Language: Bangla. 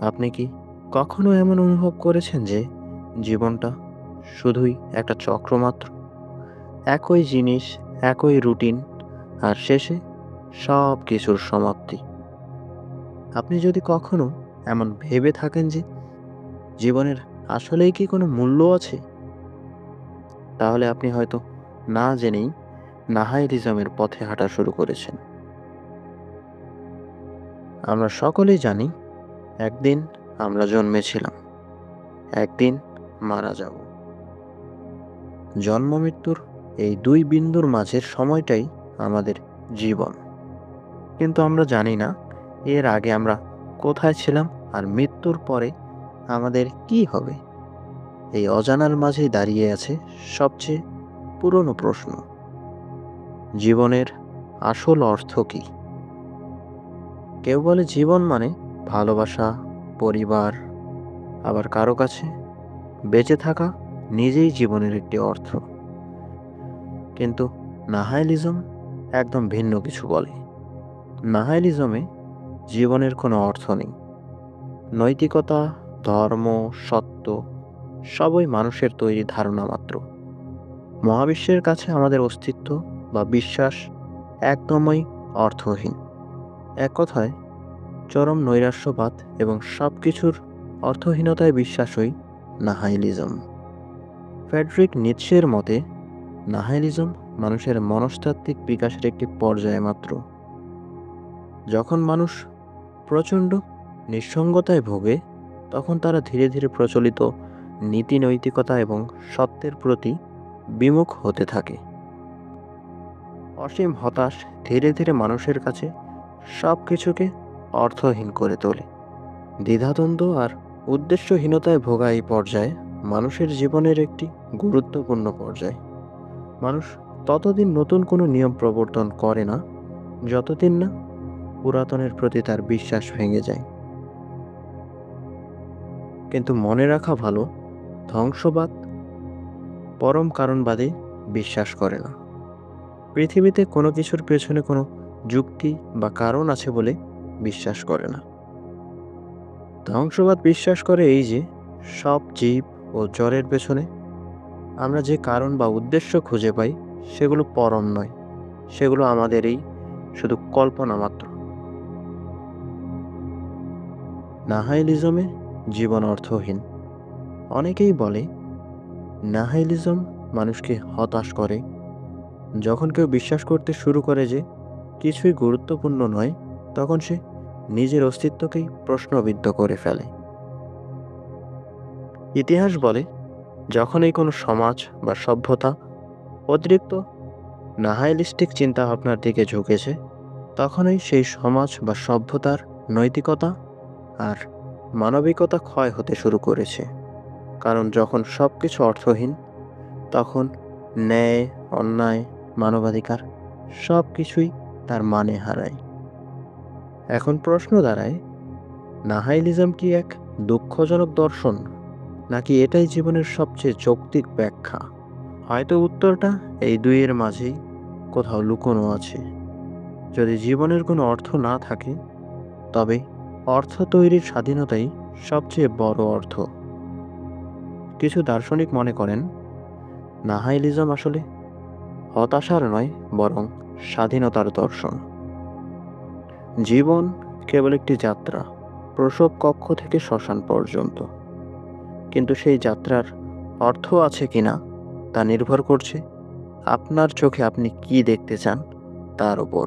আপনি কি কখনো এমন অনুভব করেছেন যে জীবনটা শুধুই একটা চক্র মাত্র? একই জিনিস, একই রুটিন, আর শেষে সব কিছুর সমাপ্তি। আপনি যদি কখনো এমন ভেবে থাকেন যে জীবনের আসলেই কি কোনো মূল্য আছে, তাহলে আপনি হয়তো না জেনেই নাহাইলিজমের পথে হাঁটা শুরু করেছেন। আমরা সকলেই জানি, একদিন আমরা জন্মেছিলাম, একদিন মারা যাব। জন্ম মৃত্যুর এই দুই বিন্দুর মাঝের সময়টাই আমাদের জীবন। কিন্তু আমরা জানি না এর আগে আমরা কোথায় ছিলাম, আর মৃত্যুর পরে আমাদের কি হবে। এই অজানার মাঝেই দাঁড়িয়ে আছে সবচেয়ে পুরনো প্রশ্ন: জীবনের আসল অর্থ কি? কেউ বলে জীবন মানে ভালোবাসা, পরিবার, আবার কারো কাছে বেঁচে থাকা নিজেই জীবনের একটি অর্থ। কিন্তু নাহাইলিজম একদম ভিন্ন কিছু বলে। নাহাইলিজমে জীবনের কোনো অর্থ নেই। নৈতিকতা, ধর্ম, সত্য সবই মানুষের তৈরি ধারণা মাত্র। মহাবিশ্বের কাছে আমাদের অস্তিত্ব বা বিশ্বাস একদমই অর্থহীন। এক কথায়, চরম নৈরাশ্যবাদ এবং সব কিছুর অর্থহীনতায় বিশ্বাসই নাহাইলিজম। ফ্রেডরিক নিৎসের মতে নাহাইলিজম মানুষের মনস্তাত্ত্বিক বিকাশের একটি পর্যায় মাত্র। যখন মানুষ প্রচণ্ড নিঃসঙ্গতায় ভোগে, তখন তারা ধীরে ধীরে প্রচলিত নীতি নৈতিকতা এবং সত্যের প্রতি বিমুখ হতে থাকে। অসীম হতাশ ধীরে ধীরে মানুষের কাছে সব কিছুকে অর্থহীন করে তোলে। দ্বিধাদ্বন্দ্ব আর উদ্দেশ্যহীনতায় ভোগা এই পর্যায়ে মানুষের জীবনের একটি গুরুত্বপূর্ণ পর্যায়। মানুষ ততদিন নতুন কোনো নিয়ম প্রবর্তন করে না, যতদিন না পুরাতনের প্রতি তার বিশ্বাস ভেঙে যায়। কিন্তু মনে রাখা ভালো, ধ্বংসবাদ পরম কারণবাদে বিশ্বাস করে না। পৃথিবীতে কোনো কিছুর পেছনে কোনো যুক্তি বা কারণ আছে বলে বিশ্বাস করে না। ধ্বংসবাদ বিশ্বাস করে এই যে সব জীব ও জড়ের পেছনে আমরা যে কারণ বা উদ্দেশ্য খুঁজে পাই, সেগুলো পরম নয়, সেগুলো আমাদেরই শুধু কল্পনা মাত্র। নাহাইলিজমে জীবন অর্থহীন। অনেকেই বলে নাহাইলিজম মানুষকে হতাশ করে। যখন কেউ বিশ্বাস করতে শুরু করে যে কিছুই গুরুত্বপূর্ণ নয়, তখন সে নিজের অস্তিত্বকেই প্রশ্নবিদ্ধ করে ফেলে। ইতিহাস বলে, যখনই কোনো সমাজ বা সভ্যতা অতিরিক্ত নাহাইলিস্টিক চিন্তাভাবনার দিকে ঝুঁকেছে, তখনই সেই সমাজ বা সভ্যতার নৈতিকতা আর মানবিকতা ক্ষয় হতে শুরু করেছে। কারণ যখন সব কিছু অর্থহীন, তখন ন্যায়, অন্যায়, মানবাধিকার সব কিছুই তার মানে হারায়। এখন প্রশ্ন দাঁড়ায়, নাহাইলিজম কি এক দুঃখজনক দর্শন, নাকি এটাই জীবনের সবচেয়ে যৌক্তিক ব্যাখ্যা? হয়তো উত্তরটা এই দুইয়ের মাঝেই কোথাও লুকোনো আছে। যদি জীবনের কোনো অর্থ না থাকে, তবে অর্থ তৈরির স্বাধীনতাই সবচেয়ে বড় অর্থ। কিছু দার্শনিক মনে করেন নাহাইলিজম আসলে হতাশার নয়, বরং স্বাধীনতার দর্শন। জীবন কেবল একটি যাত্রা, প্রসব কক্ষ থেকে শ্মশান পর্যন্ত। কিন্তু সেই যাত্রার অর্থ আছে কিনা তা নির্ভর করছে আপনার চোখে আপনি কি দেখতে চান তার উপর।